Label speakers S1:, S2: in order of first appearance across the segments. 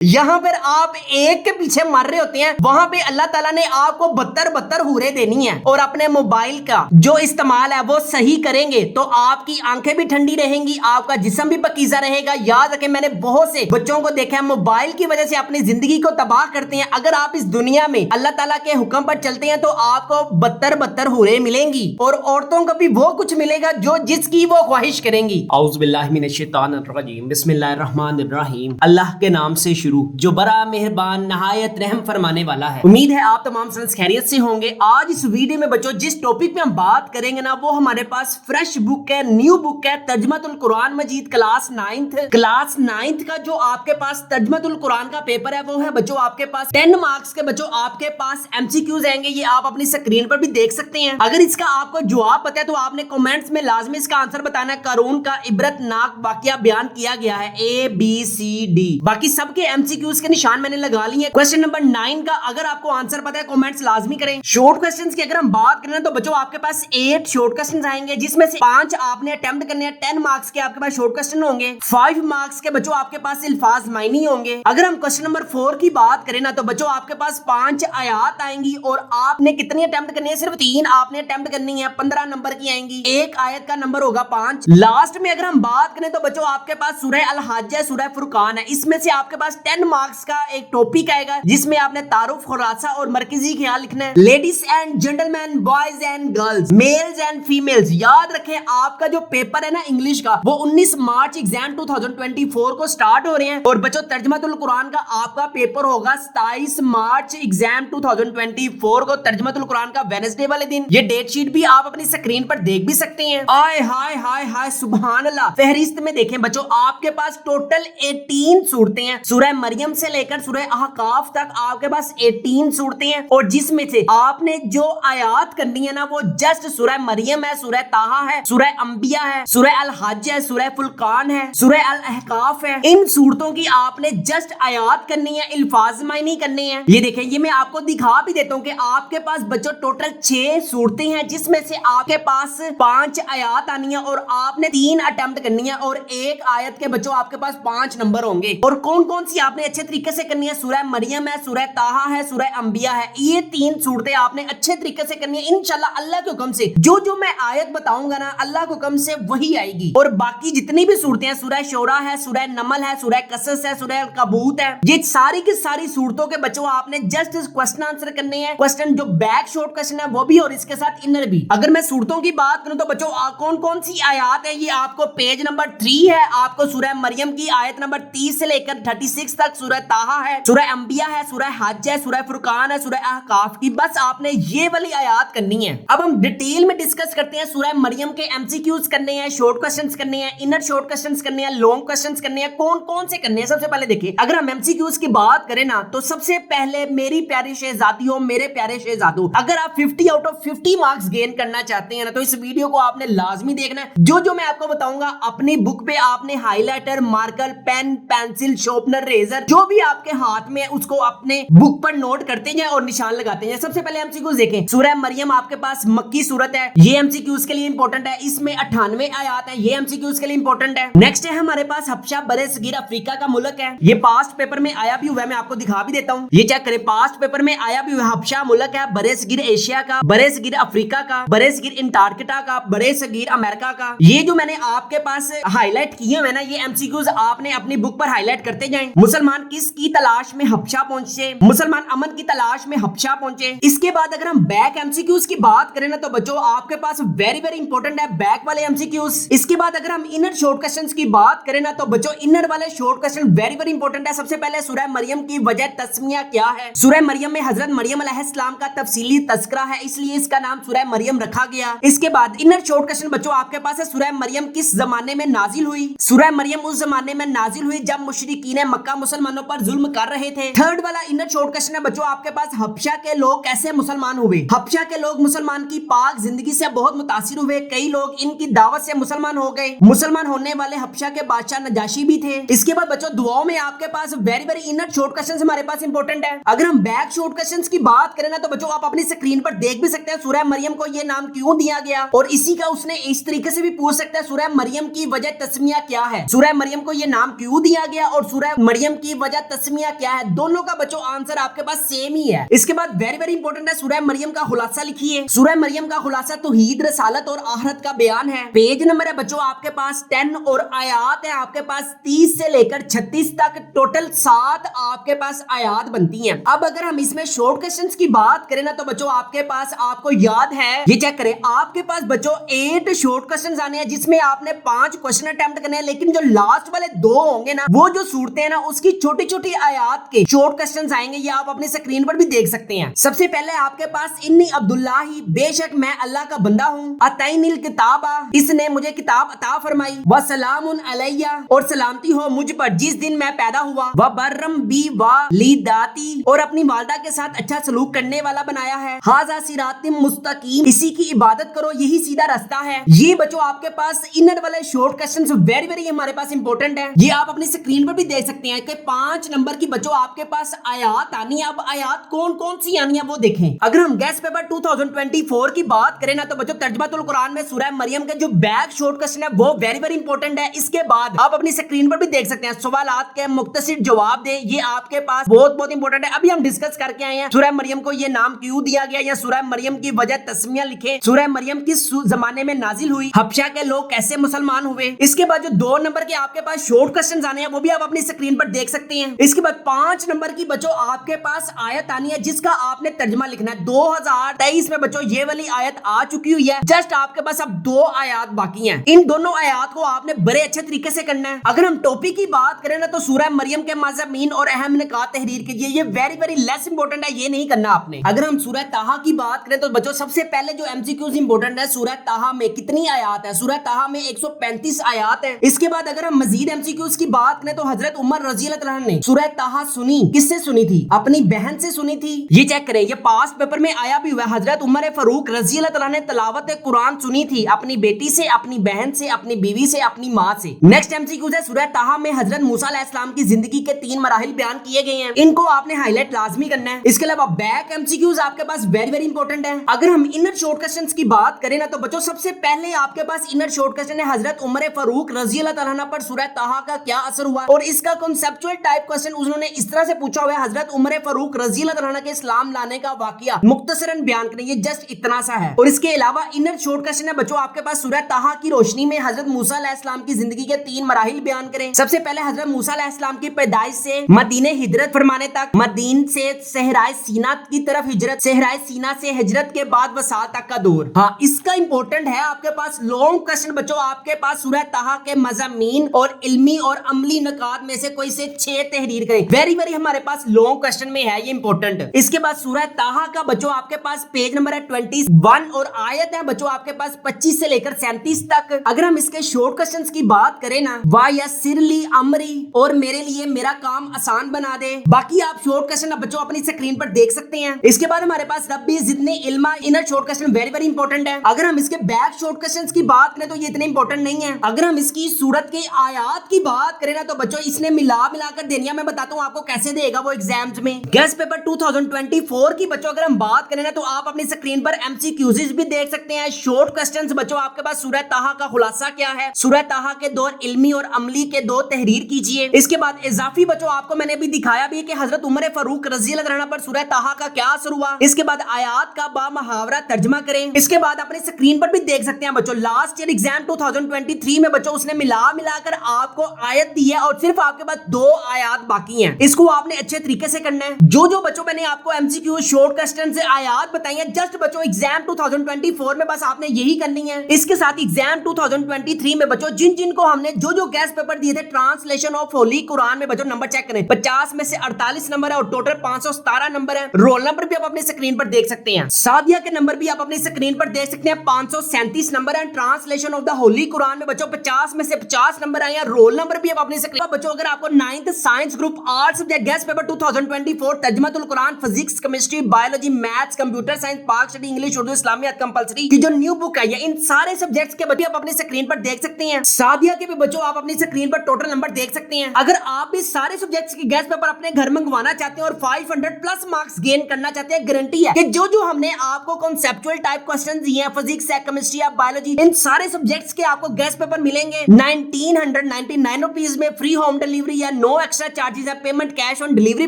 S1: यहाँ पर आप एक के पीछे मर रहे होते हैं, वहां पे अल्लाह ताला ने आपको 72 हुरे देनी है। और अपने मोबाइल का जो इस्तेमाल है वो सही करेंगे तो आपकी आंखें भी ठंडी रहेंगी, आपका जिस्म भी पकीजा रहेगा। याद रखें, मैंने बहुत से बच्चों को देखा है मोबाइल की वजह से अपनी जिंदगी को तबाह करते हैं। अगर आप इस दुनिया में अल्लाह ताला के हुक्म पर चलते हैं तो आपको 72 हुरे मिलेंगी और औरतों को भी वो कुछ मिलेगा जो जिसकी वो ख्वाहिश करेंगी। औज़ुबिल्लाहि मिनश्शैतानिर्रजीम, बिस्मिल्लाहिर्रहमानिर्रहीम। अल्लाह के नाम से शुरू जो बड़ा मेहरबान नहायत रहम फरमाने वाला है। उम्मीद है आप तमाम फ्रेंड्स खैरियत से होंगे। आज इस वीडियो में बच्चों जिस टॉपिक पे हम बात करेंगे ना वो हमारे पास फ्रेश बुक है, न्यू बुक है, तर्जुमतुल कुरान मजीद क्लास 9th का जो आपके पास तर्जुमतुल कुरान का पेपर है वो है बच्चों आपके पास 10 मार्क्स के। बच्चों आपके पास MCQs आएंगे, ये आप अपनी स्क्रीन पर भी देख सकते हैं। अगर इसका आपको जवाब पता है तो आपने कमेंट्स में लाजमी इसका आंसर बताना है। कारून का इबरतनाक वाकया बयान किया गया है ABCD। बाकी सबके MCQs के निशान मैंने लगा लिए। क्वेश्चन नंबर 9 का अगर आपको आंसर पता है कमेंट्स लाजमी करें। शॉर्ट क्वेश्चंस की अगर हम बात करें तो बच्चों आपके पास 8 शॉर्ट क्वेश्चंस आएंगे जिसमें से 5 आपने अटेम्प्ट करने हैं। 10 मार्क्स के आपके पास शॉर्ट क्वेश्चन होंगे, 5 मार्क्स के बच्चों आपके पास अल्फाज मायनी होंगे। अगर हम क्वेश्चन नंबर 4 की बात करें ना तो बच्चों आपके पास 5 आयात आएंगी और आपने कितनी अटेम्प्ट करनी है? सिर्फ 3 आपने अटेम्प्ट करनी है, 15 नंबर की आएंगी। एक आयत का नंबर होगा 5। लास्ट में अगर हम बात करें तो बच्चों आपके पास सूरह अल हज है, सूरह फुरकान है। इसमें से आपके पास 10 मार्क्स का एक टॉपिक आएगा जिसमें आपने तारुफ, खुलासा और मरकजी ख्याल लिखना है। Ladies and gentleman, boys and girls, mails and females. याद रखें आपका जो पेपर है ना इंग्लिश का वो 19 मार्च एग्जाम 2024 को स्टार्ट हो रहे हैं और बच्चों तर्जुमतुल कुरान का आपका पेपर होगा 27 मार्च एग्जाम 2024 को, तर्जुमतुल कुरान का वेडनेसडे वाले दिन। ये डेट शीट भी आप अपनी स्क्रीन पर देख भी सकते हैं। आय हाय हाय हाय सुभान अल्लाह। फहरिस्त में देखें बच्चों आपके पास टोटल 18 सूरतें हैं। सूरह मरियम से लेकर सूरह अहकाफ तक आपके पास 18 सूरतें हैं और जिसमें से आपने जो आयात करनी है ना वो जस्ट सूरह मरियम है, सूरह ताहा है, सूरह अंबिया है, सूरह अल हज है, सूरह फुरकान है, सूरह अल अहकाफ है। इन सूरतों की आपने जस्ट आयात करनी है, अल्फाज मायनी करने हैं। ये देखें, ये मैं आपको दिखा भी देता हूँ कि आपके पास बच्चों टोटल 6 सूरतें हैं जिसमें से आपके पास 5 आयात आनी है और आपने 3 अटेम्प्ट करनी है और एक आयत के बच्चों आपके पास 5 नंबर होंगे। और कौन कौन सी आपने अच्छे तरीके से करनी है? सूरह मरियम है, सूरह ताहा है, सूरह अंबिया है। ये 3 सूरतें आपने अच्छे तरीके से करनी है इंशाल्लाह अल्लाह के हुक्म से। जो जो मैं आयत बताऊंगा ना अल्लाह के हुक्म से वही आएगी। और बाकी जितनी भी सूरतें हैं, सूरह शोरा है, सूरह नमल है, सूरह कसस है, सूरह कबूत है, ये सारी की सारी सूरतों के बच्चों आपने जस्ट क्वेश्चन आंसर करने हैं। क्वेश्चन जो बैक शॉर्ट क्वेश्चन है वो भी और इसके साथ इनर भी। अगर मैं सूरतों की बात करूं तो बच्चों कौन कौन सी आयात है ये आपको पेज नंबर 3 है। आपको सूरह मरियम की आयत नंबर 30 से लेकर 36 तक, सूरह ताहा है, सूरह अंबिया है, सूरह हज है, सूरह फुरकान है, सूरह अहकाफ की बस आपने ये वाली आयात करनी है। अब हम डिटेल में डिस्कस करते हैं। सूरह मरियम के MCQs करने हैं, शॉर्ट क्वेश्चंस करने हैं, इनर शॉर्ट क्वेश्चंस करने हैं, लॉन्ग क्वेश्चंस करने हैं। कौन कौन से करने हैं? सबसे पहले देखिए, अगर हम MCQs की बात करें ना तो सबसे पहले मेरी प्यारी शहजादियों, मेरे प्यारे शहजादों, अगर आप 50 आउट ऑफ 50 मार्क्स गेन करना चाहते हैं ना तो इस वीडियो को आपने लाजमी देखना है। जो जो मैं आपको बताऊंगा अपनी बुक पे आपने highlighter, marker, pen, pencil, sharpener, razor जो भी आपके हाथ में है उसको अपने बुक पर नोट करते जाएं और निशान लगाते जाएं। सबसे पहले MCQs देखें। सूरह मरियम आपके पास मक्की सूरत है, ये MCQs के लिए इंपॉर्टेंट है। इसमें 98 आयात है, ये MCQs के लिए इंपॉर्टेंट है। नेक्स्ट है हमारे पास हबशा बरे सगीर अफ्रीका का मुल्क है, ये पास्ट पेपर में आया भी हुआ है, मैं आपको दिखा भी देता हूँ। ये चेक करें, पास्ट पेपर में आया भी हुआ। हबशा मुल्क है, बरे सगीर एशिया का, बरे सगीर अफ्रीका का, बरे सगीर अंटार्कटिका का, बरे सगीर अमेरिका का। ये जो मैंने आपके पास हाईलाइट किए हुए ना ये MCQs आपने अपनी बुक पर हाईलाइट करते जाएं। मुसलमान किसकी तलाश में हबशा पहुंचे? मुसलमान अमन की तलाश में हबशा पहुंचे। इसके बाद अगर हम बैक MCQs की बात करें ना तो बच्चों आपके पास वेरी वेरी इंपॉर्टेंट है बैक वाले MCQs। इसके बाद अगर हम इनर शॉर्ट क्वेश्चंस की बात करें ना तो बच्चों इनर वाले short question very very important है। सबसे पहले सूरह मरियम की वजह तस्मिया क्या है? सूरह मरियम में हजरत मरियम अलैहिस्सलाम का तफसीली तस्करा है इसलिए इसका नाम सूरह मरियम रखा गया। इसके बाद इनर शॉर्ट क्वेश्चन बच्चों आपके पास है, सूरह मरियम किस जमाने में नाजिल हुई? सूरह मरियम उस जमाने में नाजिल हुई जब मुशरिकीन मक्का मुसलमानों पर जुल्म कर रहे थे। थर्ड वाला इनर शॉर्ट क्वेश्चन है बच्चों आपके पास, हबशा के लोग कैसे मुसलमान हुए? हबशा के लोग मुसलमान की पाक जिंदगी से बहुत मुतासिर हुए, कई लोग इनकी दावत से मुसलमान हो गए। मुसलमान होने वाले हबशा के बादशाह नजाशी भी थे। इसके बाद बच्चों दुआओं में आपके पास very very inner short questions हमारे पास इंपॉर्टेंट है। अगर हम बैक शॉर्ट क्वेश्चंस की बात करें ना तो बच्चों आप अपनी स्क्रीन पर देख भी सकते हैं सूरह मरियम को ये नाम क्यों दिया गया और इसी का उसने इस तरीके से भी पूछ सकता है सूरह मरियम की वजह तस्मिया क्या है? सूरह मरियम को ये नाम क्यों दिया गया और सूरह मरियम मरियम की वजह तस्मिया क्या है, दोनों का बच्चों आंसर आपके पास सेम ही है। इसके बाद वेरी वेरी इंपॉर्टेंट है, सूरह मरियम का खुलासा लिखिए। सूरह मरियम का खुलासा तौहीद, रसालत और आखिरत का बयान है। पेज नंबर है बच्चों आपके पास 10 और आयात है आपके पास 30 से लेकर 36 तक, टोटल 7 आपके पास आयात बनती हैं। अब अगर हम इसमें शॉर्ट क्वेश्चंस की बात करें ना तो बच्चों आपके पास, आपको याद है, ये चेक करें, आपके पास बच्चों 8 शॉर्ट क्वेश्चंस आने हैं जिसमें आपने 5 क्वेश्चन अटेम्प्ट करने हैं, लेकिन जो लास्ट वाले 2 होंगे ना, वो जो सूरतें हैं ना, उसकी छोटी छोटी आयात के शॉर्ट क्वेश्चंस आएंगे। ये आप अपने स्क्रीन पर भी देख सकते हैं। सबसे पहले आपके पास इन्नी अब्दुल्लाही, बेशक मैं अल्लाह का बंदा हूँ, अतैनिल किताबा, इसने मुझे किताब अता फरमाई, व सलामुन अलैया, और सलामती हो मुझ पर जिस दिन मैं पैदा हुआ, व बर्रम बी वालिदाती, और अपनी वालदा के साथ अच्छा सलूक करने वाला बनाया है, हाजा सिरातिम मुस्तकीम, इसी की इबादत करो, यही सीधा रास्ता है। ये बच्चों आपके पास इनर वाले शॉर्ट क्वेश्चंस वेरी वेरी हमारे पास इंपॉर्टेंट है। ये आप अपनी स्क्रीन पर भी देख सकते हैं कि 5 नंबर की बच्चों आपके पास आयात आनी है। अब आयात कौन कौन सी आनी है वो देखें। अगर हम गेस्ट पेपर 2024 की बात करें ना तो बच्चों तर्जुमातुल कुरान में सूरह मरियम के जो बैक शॉर्ट क्वेश्चन है वो वेरी वेरी इंपॉर्टेंट है। इसके बाद आप अपनी स्क्रीन पर भी देख सकते हैं, सवालात के मुख्तसर जवाब दें, ये आपके पास बहुत बहुत इंपॉर्टेंट है। अभी हम डिस्कस करके आए हैं सूरह मरियम को ये नाम क्यों दिया गया, या सूरह मरियम की वजह तस्मिया लिखे, सूरह मरियम किस जमाने में नाजिल हुई, हबशा के लोग कैसे मुसलमान हुए। इसके बाद जो 2 नंबर के आपके पास शॉर्ट क्वेश्चंस आने हैं वो भी आप अपनी स्क्रीन पर देख सकते हैं। इसके बाद 5 नंबर की बच्चों आपके पास आयत आनी है जिसका आपने तर्जुमा लिखना है। 2023 में बच्चों ये वाली आयत आ चुकी हुई है, जस्ट आपके पास अब 2 आयत बाकी हैं। इन दोनों आयत को आपने बड़े अच्छे तरीके से करना है। अगर हम टॉपिक की बात करें ना तो सूरह मरियम के मज़ामीन और अहम निकात तहरीर कीजिए, ये वेरी वेरी लेस इंपॉर्टेंट है, ये नहीं करना आपने। अगर हम सूरह ताहा की बात करें तो बच्चों सबसे पहले जो एमसीक्यूज इंपॉर्टेंट है, सूरह ताहा में कितनी आयत है, सूरह ताहा में 135 आयत है। इसके बाद अगर हम मजीद एमसीक्यूज की बात करें तो हजरत उमर रजी अल्लाह अन्हु ने सूरह ताहा सुनी, किससे सुनी थी, अपनी बहन से सुनी थी। ये चेक करें, ये पास पेपर में आया भी हुआ, हजरत उमर फारूक रजी अल्लाह अन्हु ने तिलावत कुरान सुनी थी अपनी बेटी से, अपनी बहन से, अपनी बीवी से, अपनी माँ से। नेक्स्ट एमसीक्यूज है सूरह ताहा में हजरत मूसा अलैहिस्सलाम की जिंदगी के 3 मराहिल बयान किए गए हैं, इनको आपने हाईलाइट लाजमी करना है। इसके अलावा बैक एमसीक्यूज आपके पास वेरी वेरी इंपॉर्टेंट है। अगर हम इनर शॉर्ट क्वेश्चंस की बात करें ना तो बच्चों सबसे पहले आपके पास इनर शॉर्ट क्वेश्चन है, हजरत उमर फारूक रजी अल्लाह अन्हु पर सूरह ताहा का क्या असर हुआ, और इसका कॉन्सेप्चुअल टाइप क्वेश्चन उन्होंने इस तरह से पूछा हुआ है, हजरत उमर फारूक रजी अल्लाह अन्हु के इस्लाम लाने का वाकया मुख्तसरन बयान करें, ये जस्ट इतना सा है। और इसके अलावा इनर शॉर्ट क्वेश्चन है बच्चों आपके पास सूरह ताहा की रोशनी में हजरत मूसा अलैहिस्सलाम की जिंदगी के 3 मराहिल बयान करें। सबसे पहले हजरत मूसा अलैहिस्सलाम की पैदाइश से मदीने हिजरत फरमाने तक, मदीन से सहराए सीना की तरफ हिजरत, सहराए सीना से हिजरत के बाद वसाल तक का दौर। हाँ, इसका इंपॉर्टेंट है आपके पास लॉन्ग क्वेश्चन बच्चों आपके पास सूरह ताहा के मज़ामीन और इल्मी और अमली नकात में से कोई से 6 तहरीर करें। वेरी वेरी हमारे पास लॉन्ग क्वेश्चन में है, ये इंपॉर्टेंट। इसके बाद सूरह ताहा का बच्चों आपके पास पेज नंबर है 21 और आयत है बच्चों आपके पास 25 से लेकर 37 तक। अगर हम इसके शॉर्ट क्वेश्चंस की बात करें ना, वायसिरली अमरी, और मेरे लिए मेरा काम आसान बना दे। बाकी आप शॉर्ट क्वेश्चन बच्चों अपनी स्क्रीन पर देख सकते हैं। इसके बाद हमारे पास रब्बी जिदनी इल्मा, inner short question very very important है। अगर हम इसके बैक शॉर्ट क्वेश्चंस की बात करें तो ये इतने इंपॉर्टेंट नहीं है। अगर हम इसकी सूरत के आयात की बात करें ना तो बच्चों इसने मिलाकर देनी है। मैं बताता हूँ आपको कैसे देगा वो एग्जाम्स में। गेस्ट पेपर 2024 की बच्चों अगर हम बात करें ना तो आप अपनी स्क्रीन पर एमसीक्यूज भी देख सकते हैं। शॉर्ट क्वेश्चंस बच्चों आपके पास सूरह ताहा का खुलासा क्या है, सूरह ताहा के 2 इल्मी और अमली के 2 तहरीर कीजिए। इसके बाद इजाफी बच्चों आपको मैंने भी दिखाया भी कि हजरत उमर फारूक रजी अल्लाह अन्हु पर सूरह ताहा का क्या असर हुआ। इसके बाद आयात का बा मुहावरा तर्जमा करें। इसके बाद अपने स्क्रीन पर भी देख सकते हैं बच्चों लास्ट ईयर एग्जाम 2023 में बच्चों उसने मिलाकर आपको आयत दी है और सिर्फ आपके पास 2 आयात बाकी हैं। इसको आपने अच्छे तरीके से करना है। जो बच्चों मैंने आपको एमसीक्यू शॉर्ट क्वेश्चन से आयात बताई है, जस्ट बच्चों एग्जाम 2024 में बस आपने यही करनी है। इसके साथ एग्जाम 2023 में बच्चों जिन को हमने जो गेस्ट पेपर दिए थे ट्रांसलेशन ऑफ होली कुरान में बच्चों नंबर चेक करें, 50 में से 48 नंबर है और टोटल 517 नंबर है। रोल नंबर भी आप अपनी स्क्रीन पर देख सकते हैं। सादिया के नंबर भी आप अपनी स्क्रीन पर देख सकते हैं, 537 नंबर है। Translation of the Holi Quran में बच्चों 50 में से 50 नंबर आए हैं। रोल नंबर भी आप अपनी स्क्रीन पर बच्चों अगर आपको 9th science group arts subject guess paper 2024 तर्जुमातुल Quran, physics, chemistry, biology, maths, computer science, Pak study, English, Urdu, Islamiyat compulsory की जो न्यू बुक है, इन सारे सब्जेक्ट्स के बच्चे आप अपनी स्क्रीन पर देख सकते हैं। सादिया के भी बच्चों आप अपनी स्क्रीन पर टोटल नंबर देख सकते हैं। अगर आप भी सारे सब्जेक्ट्स के गेस्ट पेपर अपने घर मंगवाना चाहते हैं और 500 प्लस मार्क्स गेन करना चाहते हैं, गारंटी है कि जो हमने आपको कॉन्सेप्चुअल टाइप क्वेश्चंस दिए हैं, फिजिक्स, केमिस्ट्री, बायोलॉजी, इन सारे सब्जेक्ट्स के आपको गेस्ट पेपर मिलेंगे 1999 रुपीज में, फ्री होम डिलीवरी या नो एक्स्ट्रा चार्जेस है, पेमेंट कैश ऑन डिलीवरी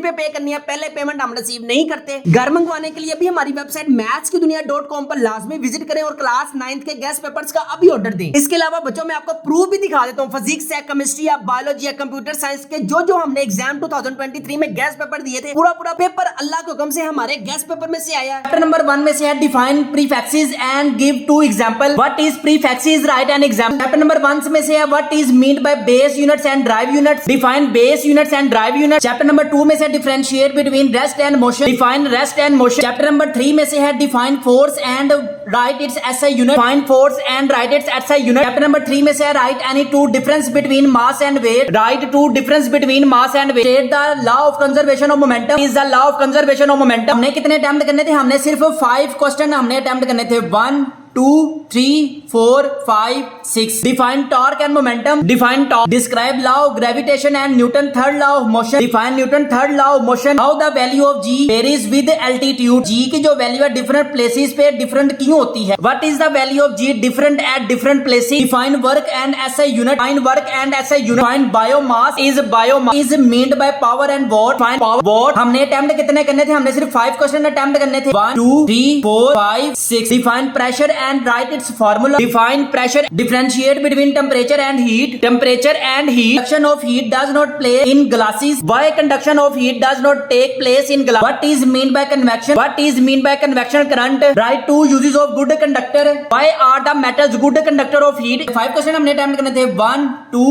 S1: पे करनी है, पहले पेमेंट हम रिसीव नहीं करते। घर मंगवाने के लिए भी हमारी वेबसाइट mathskidunia.com पर लाजमी विजिट करें और क्लास 9th के गेस्ट पेपर्स का अभी ऑर्डर दें। इसके अलावा बच्चों मैं आपको प्रूफ भी दिखा देता हूँ, फिजिक्स है, केमिस्ट्री या बायोलॉजी या कंप्यूटर साइंस के जो हमने एग्जाम 2023 में गेस्ट पेपर दिए थे, पूरा पेपर अल्लाह के हुक्म से हमारे गेस्ट पेपर में से आया। चैप्टर नंबर 1 में से है define prefixes and give 2 example. What is prefixes, right an example. Chapter number 1 में से है what is mean by base units and drive units, define base units and drive units. Chapter number 2 में से differentiate between rest and motion, define rest and motion. Chapter number 3 में से है define force and right it's SI unit, define force and right it's SI unit. Chapter number 3 में से है write any 2 difference between mass and weight, write 2 difference between mass and weight. State the law of conservation of momentum, is the law of conservation of momentum. हमने कितने attempt करने थे? हमने सिर्फ 5 question हमने अटेम्प्ट करने थे। 1 2 3 4 5 6। Define torque and momentum, define torque. Describe law of gravitation and Newton third law of motion, define Newton third law of motion. How the value of G varies with altitude, G की जो value है different places पे different क्यों होती है। What is the value of g different at different places. Define work and SI unit, define work and SI unit. Define biomass is meant by power and watt, define power. हमने attempt कितने करने थे? हमने सिर्फ 5 question attempt करने थे। 1 2 3 4 5 6। Define pressure and write its formula, define pressure, differentiate between temperature and heat, temperature and heat. Conduction of heat does not play in glasses, why conduction of heat does not take place in glass. What is mean by convection, what is mean by convection current. Write 2 uses of good conductor, why are the metals good conductor of heat. 5 question हमने attempt करने थे। 1 2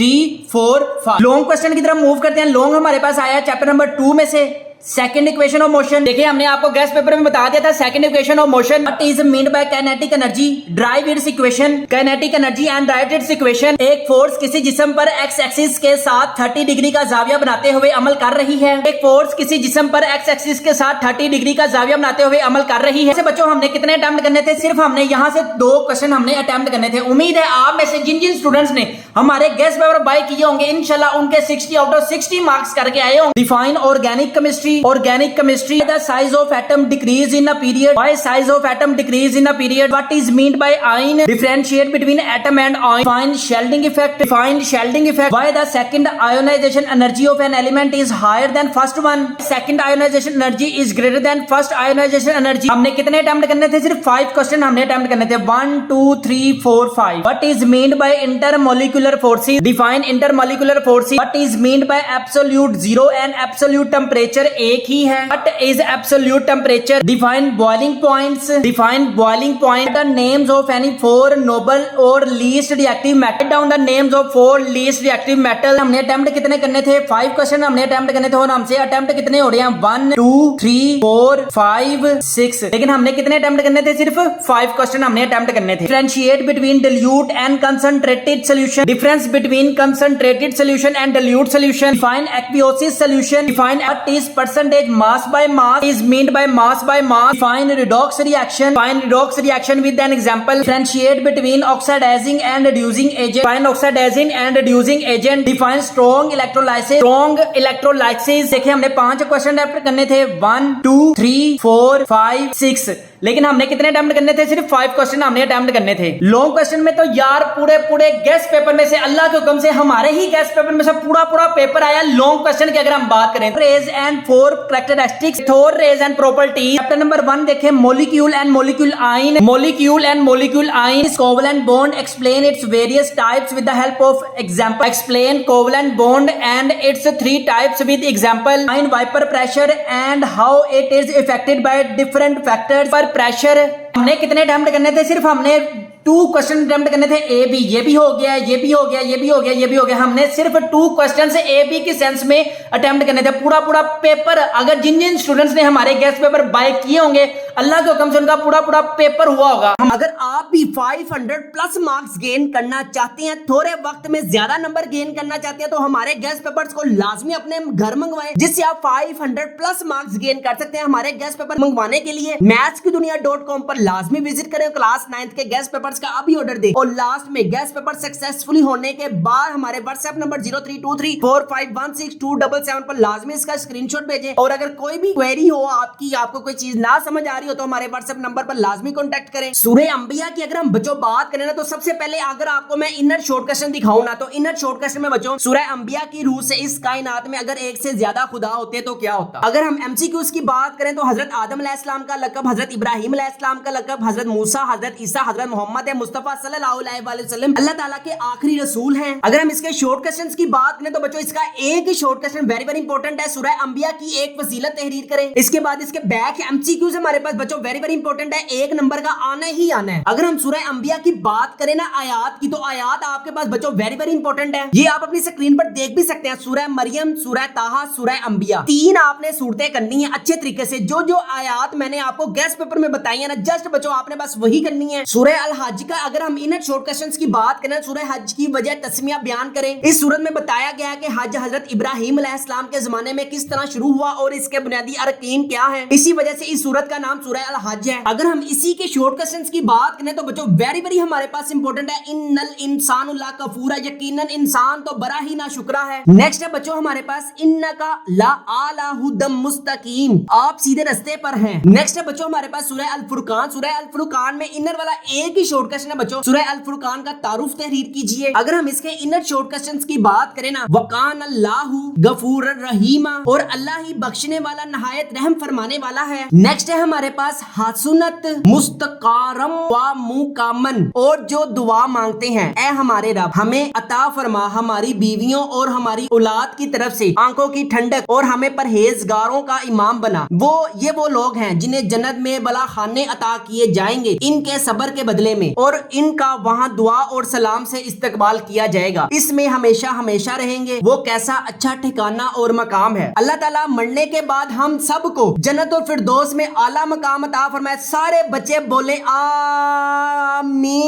S1: 3 4 5। Long question की तरफ move करते हैं। Long हमारे पास आया chapter number 2 में से सेकंड इक्वेशन ऑफ मोशन। देखिए हमने आपको गेस्ट पेपर में बता दिया था second equation of motion. What is mean by kinetic energy, drive it's equation. Kinetic energy and drive it's equation. एक फोर्स किसी जिस्म पर एक्स एक्सिस के साथ 30 डिग्री का जाविया बनाते हुए अमल कर रही है। एक फोर्स किसी जिस्म पर एक्स एक्सिस के साथ 30 डिग्री का जाविया बनाते हुए अमल कर रही है। ऐसे बच्चों हमने कितने अटेम्प्ट करने थे? सिर्फ हमने यहाँ से 2 क्वेश्चन हमने अटेम्प्ट करने थे। उम्मीद है आप में से जिन जिन स्टूडेंट्स ने हमारे गेस्ट पेपर बाय किए होंगे इंशाल्लाह उनके 60 आउट ऑफ 60 मार्क्स करके आए होंगे। Define organic chemistry, organic chemistry. The size of atom decrease in a period, why size of atom decrease in a period. What is meant by ion, differentiate between atom and ion. Define Sheldon effect, define Sheldon effect. Why the second ionization energy of an element is higher than first one. Second ionization energy is greater than first ionization energy. हमने कितने attempt करने थे? सिर्फ 5 question हमने attempt करने थे। 1 2 3 4 5। What is meant by intermolecular forces, define intermolecular forces. What is meant by absolute zero and absolute temperature एक ही है। What is absolute temperature, define boiling points, define boiling point. The names of any 4 noble or least reactive metal. Write down the names of 4 least reactive metal. हमने attempt कितने करने थे? 5 question हमने attempt करने थे और हमसे अटेम्प्ट कितने हो रहे हैं? 1 2 3 4 5 6। लेकिन हमने कितने अटेम्प्ट करने थे? सिर्फ 5 क्वेश्चन हमने अटेम्प्ट करने थे। Differentiate between dilute and concentrated solution, difference between concentrated solution and dilute solution. Define aqueous solution, define what is percentage mass by mass is meant by mass by mass. Define redox reaction, find redox reaction with an example. Differentiate between oxidizing and reducing agent, find oxidizing and reducing agent. Define strong electrolysis, strong electrolysis. देखिए हमने 5 question attempt करने थे। 1 2 3 4 5 6। लेकिन हमने कितने attempt करने थे? सिर्फ 5 क्वेश्चन हमने अटेम्प्ट करने थे। लॉन्ग क्वेश्चन में तो यार पूरे गेस्ट पेपर में से अल्लाह के हुक्म से हमारे ही गेस्ट पेपर में से पूरा पेपर आया लॉन्ग क्वेश्चन की। अगर हम बात करें rays and 4 characteristics, 4 rays and properties. Chapter number 1 देखें molecule and molecule ion, molecule and molecule ion. Covalent bond, explain its various types with the help of example. Explain covalent bond and its 3 types with example. Find vapour pressure and how it is affected by different factors. पर pressure हमने कितने attempt करने थे? सिर्फ हमने 2 question attempt करने थे। A B, ये भी हो गया, ये भी हो गया, ये भी हो गया, ये भी हो गया। हमने सिर्फ 2 क्वेश्चन से ए बी के सेंस में अटेम्प्ट करने थे। पूरा पेपर अगर जिन जिन स्टूडेंट्स ने हमारे गेस्ट पेपर बाय किए होंगे अल्लाह के हुक्म से उनका पूरा पेपर हुआ होगा। अगर आप भी 500 प्लस मार्क्स गेन करना चाहते हैं, थोड़े वक्त में ज्यादा नंबर गेन करना चाहते हैं, तो हमारे गेस्ट पेपर्स को लाजमी अपने घर मंगवाएं जिससे आप 500 प्लस मार्क्स गेन कर सकते हैं। हमारे गेस्ट पेपर मंगवाने के लिए mathskidunia.com पर लाजमी विजिट करें। क्लास 9th के गेस्ट पेपर पेपर्स का अभी ऑर्डर दे और लास्ट में गेस्ट पेपर सक्सेसफुली होने के बाद हमारे व्हाट्सएप नंबर 0323451627 पर लाजमी इसका स्क्रीनशॉट भेजें। और अगर कोई भी क्वेरी हो आपकी, आपको कोई चीज ना समझ आ रही हो तो हमारे व्हाट्सएप नंबर पर लाजमी कॉन्टैक्ट करें। सूरह अंबिया की अगर हम बच्चों बात करें ना तो सबसे पहले अगर आपको मैं इनर शॉर्ट क्वेश्चन दिखाऊं ना तो इनर शॉर्ट क्वेश्चन में बच्चों सूरह अंबिया की रूह से इस कायनात में अगर एक से ज्यादा खुदा होते तो क्या होता। अगर हम एमसीक्यूज की बात करें तो हजरत आदम अलैहिस्सलाम का लक़ब, हजरत इब्राहिम अलैहिस्सलाम का लक़ब, हजरत मूसा, हजरत ईसा, हजरत मोहम्मद मुस्तफा सल्लल्लाहु अलैहि वसल्लम अल्लाह ताला के आखिरी रसूल हैं। अगर हम इसके शॉर्ट क्वेश्चंस की बात करें तो बच्चों इसका एक ही short question very very important है, सूरह अंबिया की एक फजीलत तहरीर करें। इसके बाद इसके बैक एमसीक्यूज हमारे पास बच्चों वेरी वेरी इंपॉर्टेंट है, एक नंबर का आना ही आना है। अगर हम सूरह अंबिया की बात करें ना आयात की, तो आयात आपके पास बच्चों वेरी वेरी इंपॉर्टेंट है, ये आप अपनी स्क्रीन पर देख भी सकते हैं। सूरह मरियम, सूरह ताहा, सूरह अंबिया, तीन आपने सूरतें करनी है अच्छे तरीके से। जो जो आयात मैंने आपको गेस्ट पेपर में बताई है ना, जस्ट बच्चों आपने बस वही करनी है। सूरह अल हज का अगर हम इन शॉर्ट क्वेश्चंस की बात करें, सूरह हज की वजह तस्मिया बयान करें। इस सूरत में बताया गया है कि हज हजरत इब्राहिम अलैहिस्सलाम के जमाने में किस तरह शुरू हुआ और इसके बुनियादी अरकान क्या है, इसी वजह से इस सूरत का नाम सूरह अल हज है। अगर हम इसी के शॉर्ट क्वेश्चंस की बात करें तो बच्चों वेरी वेरी हमारे पास इंपॉर्टेंट है, इन्नल इंसानु ला कफूरा, यकीनन इंसान तो बड़ा ही ना शुक्रा है। नेक्स्ट है बच्चों हमारे पास इन्नका ला आला हुदम मुस्तकीम, आप सीधे रास्ते पर हैं। नेक्स्ट है बच्चों हमारे पास सूरह अल फुरकान, सूरह अल फुरकान में इनर वाला एक ही शॉर्ट क्वेश्चन है बच्चों, सूरह अल फुरकान का तारुफ तहरीर कीजिए। अगर हम इसके इनर शॉर्ट क्वेश्चंस की बात करें ना, वकान अल्लाहु गफूरर रहीमा, और अल्लाह ही बख्शने वाला नहायत रहम फरमाने वाला है। नेक्स्ट है हमारे पास हसनत मुस्तकारम व मुकामन, और जो दुआ मांगते हैं ऐ हमारे रब हमें अता फरमा हमारी बीवियों और हमारी औलाद की तरफ से आंखों की ठंडक और हमें परहेजगारों का इमाम बना। वो लोग हैं जिन्हें जन्नत में बला खाने अता किए जाएंगे इनके सब्र के बदले में, और इनका वहां दुआ और सलाम से इस्तकबाल किया जाएगा, इसमें हमेशा हमेशा रहेंगे। वो कैसा अच्छा ठिकाना और मकाम है। अल्लाह ताला मरने के बाद हम सबको जन्नत और फिरदौस में आला मकाम अता फरमाए। सारे बच्चे बोले आमीन।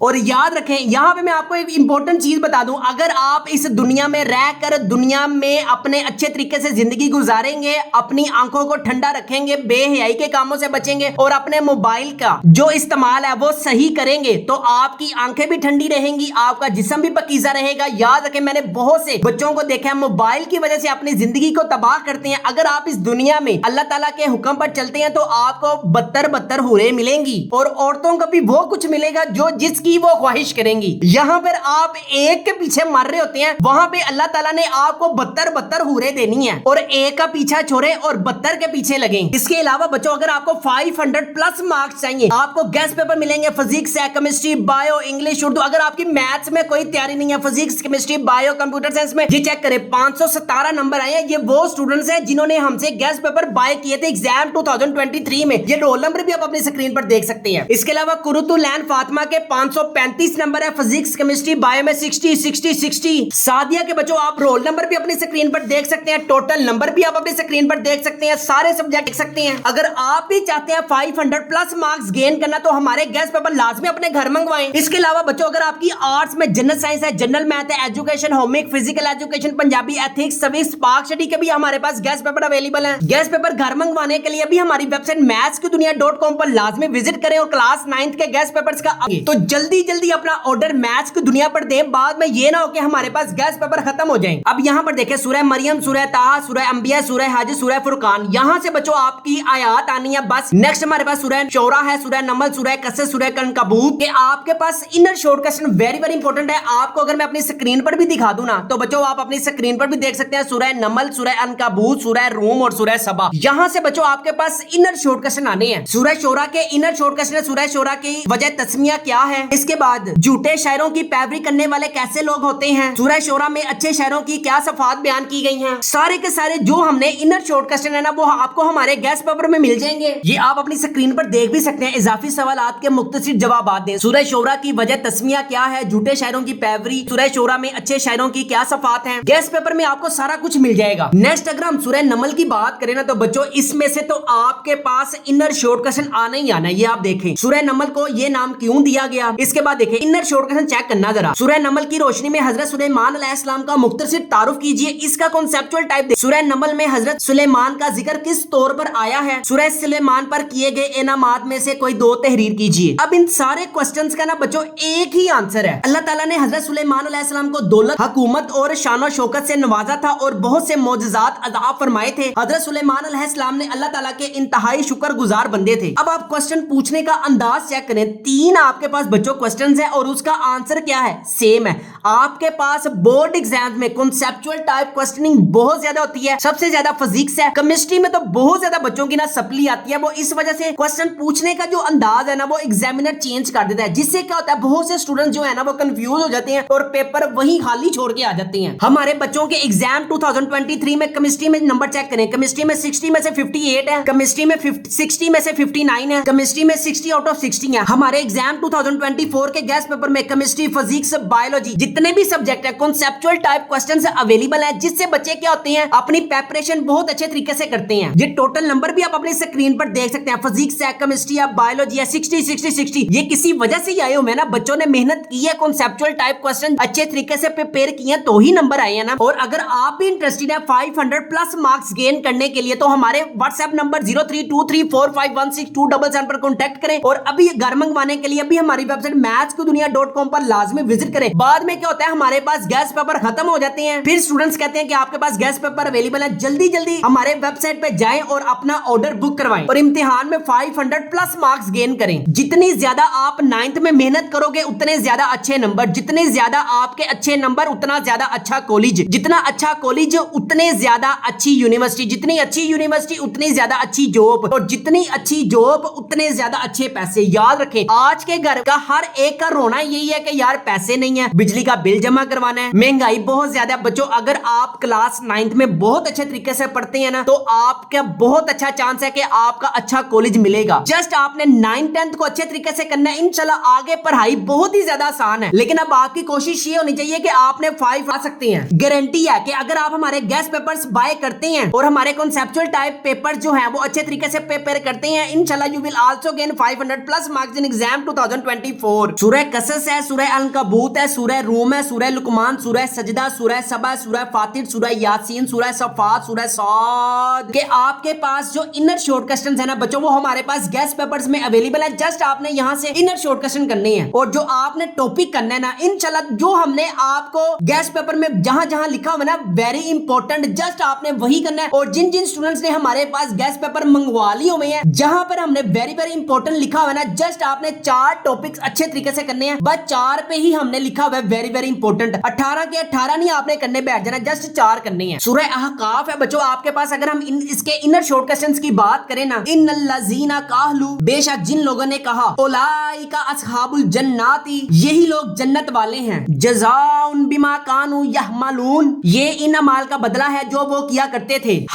S1: और याद रखें, यहां पे मैं आपको एक इंपॉर्टेंट चीज बता दूं, अगर आप इस दुनिया में रहकर दुनिया में अपने अच्छे तरीके से जिंदगी गुजारेंगे, अपनी आंखों को ठंडा रखेंगे, बेहयाई के कामों से बचेंगे और अपने मोबाइल का जो इस्तेमाल है वो सही करेंगे, तो आपकी आंखें भी ठंडी रहेंगी, आपका जिस्म भी पकीजा रहेगा। याद रखें, मैंने बहुत से बच्चों को देखा है मोबाइल की वजह से अपनी जिंदगी को तबाह करते हैं। अगर आप इस दुनिया में अल्लाह ताला के हुक्म पर चलते हैं तो आपको बदतर हुरे मिलेंगी, और औरतों को भी वो कुछ मिलेगा जो जिसकी वो ख्वाहिश करेंगी। यहाँ पर आप एक के पीछे मर रहे होते हैं, वहां पे अल्लाह ताला ने आपको बदतर हुरे देनी है, और एक का पीछा छोड़े और 72 के पीछे लगे। इसके अलावा बच्चों अगर आपको 500 प्लस मार्क्स चाहिए, आपको गेस्ट पेपर मिलेंगे physics, chemistry, bio, English, Urdu. अगर आपकी मैथ्स में कोई तैयारी नहीं है, physics, chemistry, bio, computer science में, ये चेक करें 517 नंबर आए हैं। ये वो स्टूडेंट्स हैं जिन्होंने हमसे गेस्ट पेपर बाय किए थे एग्जाम 2023 में। ये रोल नंबर भी आप अपनी स्क्रीन पर देख सकते हैं। इसके अलावा कुरुतुलैन फातिमा के 535 नंबर है, फिजिक्स, केमिस्ट्री, बायो में 60। सादिया के बच्चों आप रोल नंबर भी अपनी स्क्रीन पर देख सकते हैं, टोटल नंबर भी आप अपनी स्क्रीन पर देख सकते हैं, सारे सब्जेक्ट देख सकते हैं। अगर आप भी चाहते हैं 500 प्लस मार्क्स गेन करना तो हमारे गेस्ट पेपर लाजमी अपने घर मंगवाएं। इसके अलावा बच्चों अगर आपकी आर्ट्स में जनरल साइंस है, जनरल मैथ है, education, होमिक, physical education, Punjabi, ethics, service, spark study के भी हमारे पास गेस्ट पेपर अवेलेबल हैं। गेस्ट पेपर घर मंगवाने के लिए भी हमारी वेबसाइट mathskidunia.com पर लाजमी विजिट करें और क्लास 9th के गेस्ट पेपर्स का तो जल्दी अपना ऑर्डर मैथ्स की दुनिया पर दें, बाद में ये ना हो कि हमारे पास गेस्ट पेपर खत्म हो जाएं। अब यहाँ पर देखें सूरह मरियम, सूरह ताहा, सूरह अंबिया, सूरह हज, सूरह फुरकान, यहाँ से बच्चों आपकी आयात आनी है बस। नेक्स्ट हमारे पास सूरह शोरा है, सूरह नमल, सूरह कसस, सूरह कनकबूत। आपके पास inner short question very very important है। आपको अगर मैं अपनी स्क्रीन पर भी दिखा दूं ना तो बच्चों आप अपनी स्क्रीन पर भी देख सकते हैं, सूरह नमल, सूरह अनकबूत, सूरह रूम और सूरह सबा। यहाँ से बच्चों आपके पास इनर शॉर्ट क्वेश्चन आने हैं। सूरह शोरा के इनर शॉर्ट क्वेश्चन, सूरह शोरा की वजह तस्मिया क्या है, इसके बाद झूठे शायरों की पैरवी करने वाले कैसे लोग होते हैं, सूरह शोरा में अच्छे शायरों की क्या सफात बयान की गई हैं। सारे के सारे जो हमने इनर शॉर्ट क्वेश्चन है ना वो आपको हमारे गेस्ट पेपर में मिल जाएंगे। ये आप अपनी स्क्रीन पर देख भी सकते हैं। इजाफी सवालात के मुख्तसर जवाब दें। सूरह शोरा की वजह तस्मिया क्या है, झूठे शायरों की पैरवी, सूरह शोरा में अच्छे शायरों की क्या सफात है, गेस्ट पेपर में आपको सारा कुछ मिल जाएगा। नेक्स्ट अगर हम सूरह नमल की बात करें ना तो बच्चों इसमें से तो आपके पास इनर शॉर्ट क्वेश्चन आना ही आना है। ये आप देखें सूरह नमल को ये नाम क्यों दिया गया गया। इसके बाद देखें इनर शॉर्ट क्वेश्चन चेक करना जरा। सूरह नमल की रोशनी में हजरत सुलेमान अलैहिस्सलाम का मुख्तसर तारुफ कीजिए। इसका कॉन्सेप्चुअल टाइप। सूरह नमल में हजरत सुलेमान का जिक्र किस तौर पर आया है? सूरह सुलेमान पर किए गए इनामात में से कोई दो तहरीर कीजिए। अब इन सारे क्वेश्चंस का ना बच्चों एक ही आंसर है। अल्लाह ताला ने हजरत सुलेमान अलैहिस्सलाम को दौलत, हुकूमत और शान शौकत से नवाजा था और बहुत से मौजज़ात अता फरमाए थे। हजरत सुलेमान अलैहिस्सलाम ने अल्लाह ताला के इंतहाई शुक्रगुजार बंदे थे। अब आप क्वेश्चन पूछने का अंदाज चेक करें। 3 आपके पास बच्चों क्वेश्चंस है और उसका आंसर क्या है? सेम है। आपके पास बोर्ड एग्जाम में कॉन्सेप्चुअल टाइप क्वेश्चनिंग बहुत ज्यादा होती है। सबसे ज्यादा फिजिक्स है। केमिस्ट्री में तो बहुत ज्यादा बच्चों की ना सप्ली आती है। वो इस वजह से क्वेश्चन पूछने का जो अंदाज है ना वो एग्जामिनर चेंज कर देता है, जिससे क्या होता है बहुत से स्टूडेंट जो है ना वो कंफ्यूज हो जाते हैं और पेपर वही खाली छोड़ के आ जाते हैं। हमारे बच्चों के एग्जाम 2023 में केमिस्ट्री में नंबर चेक करें। केमिस्ट्री में 60 में से 58 है। केमिस्ट्री में 60 में से 59 है। केमिस्ट्री में 60 आउट ऑफ 60 है। हमारे एग्जाम 2024 के गेस्ट पेपर में केमिस्ट्री, फिजिक्स, बायोलॉजी जितने भी सब्जेक्ट है कॉन्सेप्चुअल टाइप क्वेश्चंस अवेलेबल है, जिससे बच्चे क्या होते हैं अपनी प्रिपरेशन बहुत अच्छे तरीके से करते हैं। ये टोटल नंबर भी आप अपनी स्क्रीन पर देख सकते हैं। फिजिक्स है, केमिस्ट्री है, बायोलॉजी है, 60 60 60। ये किसी वजह से ही आए हुए ना, बच्चों ने मेहनत की है, कॉन्सेप्चुअल टाइप क्वेश्चन अच्छे तरीके से प्रिपेयर किए हैं तो ही नंबर आए हैं ना। और अगर आप भी इंटरेस्टेड है 500 प्लस मार्क्स गेन करने के लिए तो हमारे व्हाट्सएप नंबर 0323451627 पर कॉन्टेक्ट करें और अभी घर मंगवाने के लिए अभी हमारी वेबसाइट mathskidunia.com पर लाजमी विजिट करें। बाद में क्या होता है हमारे पास गेस्ट पेपर खत्म हो जाते हैं, फिर स्टूडेंट्स कहते हैं कि आपके पास गेस्ट पेपर अवेलेबल है, जल्दी जल्दी हमारे वेबसाइट पे जाएं और अपना ऑर्डर बुक करवाएं और इम्तिहान में 500 प्लस मार्क्स गेन करें। जितनी ज्यादा आप 9th में मेहनत करोगे उतने ज्यादा अच्छे नंबर, जितने ज्यादा आपके अच्छे नंबर उतना ज्यादा अच्छा कॉलेज, जितना अच्छा कॉलेज उतने ज्यादा अच्छी यूनिवर्सिटी, जितनी अच्छी यूनिवर्सिटी उतनी ज्यादा अच्छी जॉब और जितनी अच्छी जॉब उतने ज्यादा अच्छे पैसे। याद रखें आज के घर का हर एक का रोना यही है कि यार पैसे नहीं है, बिजली का बिल जमा करवाना है, महंगाई बहुत ज्यादा। बच्चों अगर आप क्लास 9th में बहुत अच्छे तरीके से पढ़ते हैं ना तो आपका बहुत अच्छा चांस है कि आपका अच्छा कॉलेज मिलेगा। जस्ट आपने 9th 10th को अच्छे तरीके से करना है, इंशाल्लाह आगे पढ़ाई बहुत ही ज्यादा आसान है। लेकिन अब आपकी कोशिश ये होनी चाहिए कि आपने 5 आ सकते हैं। गारंटी है कि अगर आप हमारे गेस्ट पेपर्स बाय करते हैं और हमारे कॉन्सेप्चुअल टाइप पेपर जो है वो अच्छे तरीके से प्रिपेयर करते हैं, इंशाल्लाह you will also gain 500 plus marks in exam 2024। सूरह कसस है, सूरह अल-कबूत है, सूरह रूम है, सूरह लुकमान, सूरह सजदा, सूरह सबा, सूरह फातिर, सूरह यासीन, सूरह सफात, सूरह साद के आपके पास जो इनर शॉर्ट क्वेश्चंस है ना बच्चों वो हमारे पास गेस्ट पेपर्स में अवेलेबल है। जस्ट आपने यहां से इनर शॉर्ट क्वेश्चन करने हैं और जो आपने टॉपिक करना है ना इंशाल्लाह जो हमने आपको गेस्ट पेपर में जहां जहां लिखा हुआ ना वेरी इंपॉर्टेंट, जस्ट आपने वही करना है। और जिन जिन स्टूडेंट्स ने हमारे पास गेस्ट पेपर मंगवा लिए हुए हैं जहां पर हमने वेरी वेरी इंपॉर्टेंट लिखा हुआ है ना, जस्ट आपने 4 टॉपिक्स अच्छे तरीके से करने हैं। बस 4 पे ही हमने लिखा हुआ है वेरी वेरी इंपॉर्टेंट। 18 के 18 नहीं आपने करने बैठ जाना, जस्ट 4 करने हैं। सूरह अहकाफ है बच्चों आपके पास। अगर हम इसके इनर शॉर्ट क्वेश्चंस की बात करें ना, इन्नल्लज़ीना कालू, बेशक जिन लोगों ने कहा, उलाइका अस्हाबुल जन्नाती, यही लोग जन्नत वाले हैं, जज़ाउन बिमा कानू यहमलून, ये इन अमाल का बदला है जो वो किया करते थे।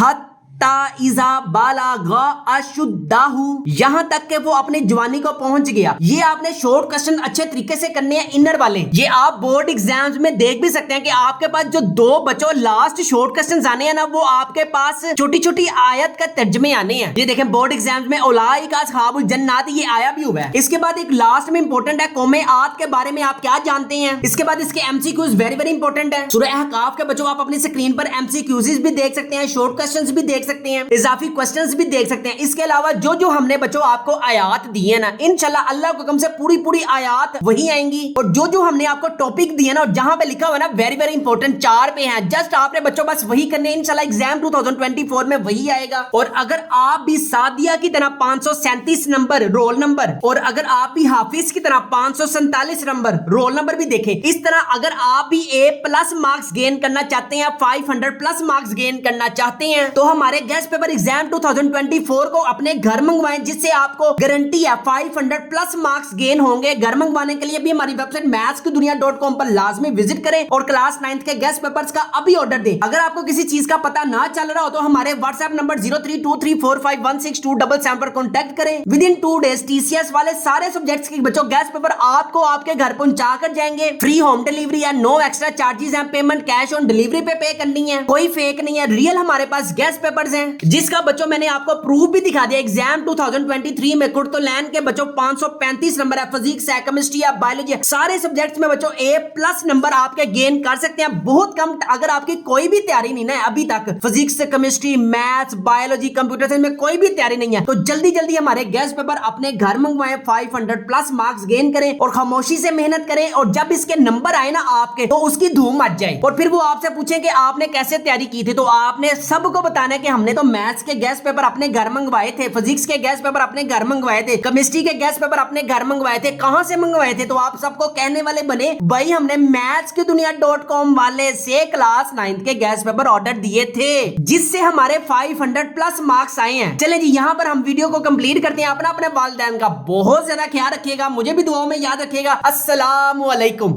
S1: इज़ा बालागा अशुद्दाहु, यहां तक के वो अपनी जवानी को पहुंच गया। ये आपने शॉर्ट क्वेश्चन अच्छे तरीके से करने हैं इनर वाले। ये आप बोर्ड एग्जाम्स में देख भी सकते हैं कि आपके पास जो 2 बच्चों लास्ट शॉर्ट क्वेश्चन आने हैं ना वो आपके पास छोटी छोटी आयत का तर्जमे आने हैं। ये देखें बोर्ड एग्जाम्स में उलाइका अस्हाबुल जन्नात ये आया भी हुआ है। इसके बाद एक लास्ट में इंपॉर्टेंट है कौमे आद के बारे में आप क्या जानते हैं। इसके बाद इसके एमसीक्यूज वेरी वेरी इंपॉर्टेंट है। सूरह अहकाफ के बच्चों आप अपनी स्क्रीन पर एमसीक्यूज भी देख सकते हैं, शॉर्ट क्वेश्चंस भी देख सकते हैं, इजाफी क्वेश्चंस भी देख सकते हैं। इसके अलावा जो जो हमने बच्चों आपको आयात दी है ना इंशाल्लाह अल्लाह के हुक्म से पूरी पूरी आयात वही आएंगी। और जो जो हमने आपको टॉपिक दिए ना और जहां पे लिखा हुआ ना वेरी वेरी इंपॉर्टेंट 4 पे है, जस्ट आपने बच्चों बस वही करने हैं। इंशाल्लाह एग्जाम 2024 में वही आएगा। और अगर आप भी सादिया की तरह 537 नंबर रोल नंबर और अगर आप भी हाफिज की तरह 547 नंबर रोल नंबर भी देखें, इस तरह अगर आप भी A+ मार्क्स गेन करना चाहते हैं, 500 प्लस मार्क्स गेन करना चाहते हैं तो हमारे गेस्ट पेपर एग्जाम 2024 को अपने घर मंगवाएं, जिससे आपको गारंटी है 500 प्लस मार्क्स गेन होंगे। घर मंगवाने के लिए भी हमारी वेबसाइट mathskidunia.com पर लाजमी विजिट करें और क्लास 9th के गेस्ट पेपर्स का अभी ऑर्डर दें। अगर आपको किसी चीज का पता ना चल रहा हो तो हमारे व्हाट्सएप नंबर 0323451627 पर कॉन्टेक्ट करें। विद इन 2 डेज TCS वाले सारे सब्जेक्ट्स के बच्चों गेस्ट पेपर आपको आपके घर पहुंचा कर जाएंगे। फ्री होम डिलीवरी है, नो एक्स्ट्रा चार्जेस हैं, पेमेंट कैश ऑन डिलीवरी पे करनी है, कोई फेक नहीं है, रियल हमारे पास गेस्ट पेपर पेपर्स हैं, जिसका बच्चों मैंने आपको प्रूफ भी दिखा दिया। एग्जाम 2023 में कुर्तुलैन के बच्चों 535 नंबर है, फिजिक्स है, केमिस्ट्री है, बायोलॉजी है, सारे सब्जेक्ट्स में बच्चों A+ नंबर आपके गेन कर सकते हैं। बहुत कम, अगर आपकी कोई भी तैयारी नहीं है अभी तक, physics, chemistry, maths, biology, computer science में कोई भी तैयारी नहीं है, तो जल्दी जल्दी हमारे गेस्ट पेपर अपने घर मंगवाएं, 500+ मार्क्स गेन करें और खामोशी से मेहनत करें, और जब इसके नंबर आए ना आपके, तो उसकी धूम मच जाए। और फिर वो आपसे पूछे कि आपने कैसे तैयारी की थी, तो आपने सबको बताना है कि हमने तो मैथ्स के गेस्ट पेपर अपने घर मंगवाए थे, फिजिक्स के गेस्ट पेपर अपने घर मंगवाए थे, केमिस्ट्री के गेस्ट पेपर अपने घर मंगवाए थे। कहां से मंगवाए थे? तो आप सबको कहने वाले बने, भाई हमने mathskiduniya.com वाले से क्लास 9th के गेस्ट पेपर ऑर्डर दिए थे, जिससे हमारे 500+ मार्क्स आए हैं। चले जी, यहां पर हम वीडियो को कंप्लीट करते हैं। अपना अपने वालिदैन का बहुत ज्यादा ख्याल रखिएगा, मुझे भी दुआओं में याद रखिएगा। अस्सलाम वालेकुम।